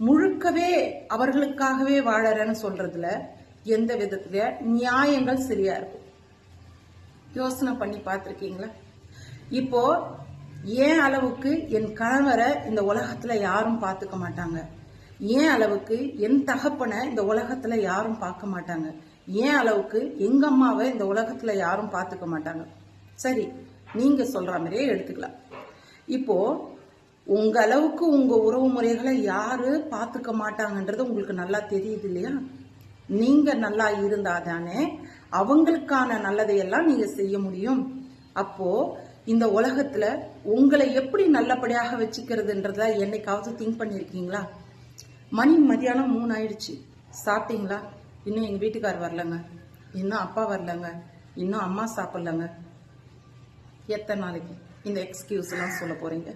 முழுக்கவே அவர்களுக்காகவே வாழறேன்னு சொல்றதுல எந்த விதத்துல நியாயங்கள் சரியா இருக்கும்? யோசனை பண்ணி பார்த்திருக்கீங்களா? இப்போ ஏன் அளவுக்கு என் கணவரை இந்த உலகத்துல யாரும் பார்த்துக்க மாட்டாங்க, ஏன் அளவுக்கு என் தகப்பனை இந்த உலகத்துல யாரும் பார்க்க மாட்டாங்க, ஏன் அளவுக்கு எங்க அம்மாவை இந்த உலகத்துல யாரும் பார்த்துக்க மாட்டாங்க. சரி, நீங்க சொல்ற மாதிரியே எடுத்துக்கலாம். இப்போ உங்க அளவுக்கு உங்க உறவு முறைகளை யாரு பார்த்துக்க மாட்டாங்கன்றது உங்களுக்கு நல்லா தெரியுது இல்லையா? நீங்க நல்லா இருந்தாதானே அவங்களுக்கான நல்லதையெல்லாம் நீங்க செய்ய முடியும். அப்போ இந்த உலகத்துல உங்களை எப்படி நல்லபடியாக வச்சுக்கிறதுன்றத என்னைக்காவது திங்க் பண்ணிருக்கீங்களா? மணி மதியானம் 3 ஆயிடுச்சு, சாப்பிட்டீங்களா? இன்னும் எங்க வீட்டுக்கார் வரலங்க, இன்னும் அப்பா வரலங்க, இன்னும் அம்மா சாப்பிடலங்க. எத்தனை நாளைக்கு இந்த எக்ஸ்கியூஸ் எல்லாம் சொல்ல போறீங்க?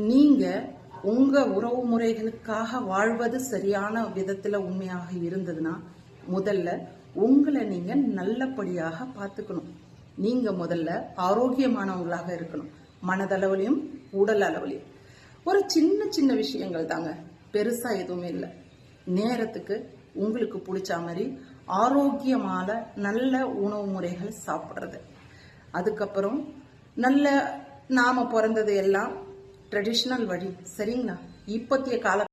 நீங்க உங்க உறவு முறைகளுக்காக வாழ்வது சரியான விதத்துல உண்மையாக இருந்ததுன்னா முதல்ல உங்களை நீங்க நல்லபடியாக பார்த்துக்கணும். நீங்க முதல்ல ஆரோக்கியமானவங்களாக இருக்கணும், மனதளவுலையும் உடல் அளவுலையும். ஒரு சின்ன சின்ன விஷயங்கள் தாங்க, பெருசா எதுவுமே இல்லை. நேரத்துக்கு உங்களுக்கு பிடிச்ச மாதிரி ஆரோக்கியமான நல்ல உணவு முறைகள் சாப்பிட்றது, அதுக்கப்புறம் நல்ல நாம பிறந்தது எல்லாம் ட்ரெடிஷ்னல் வழி, சரிங்களா? இப்பத்திய கால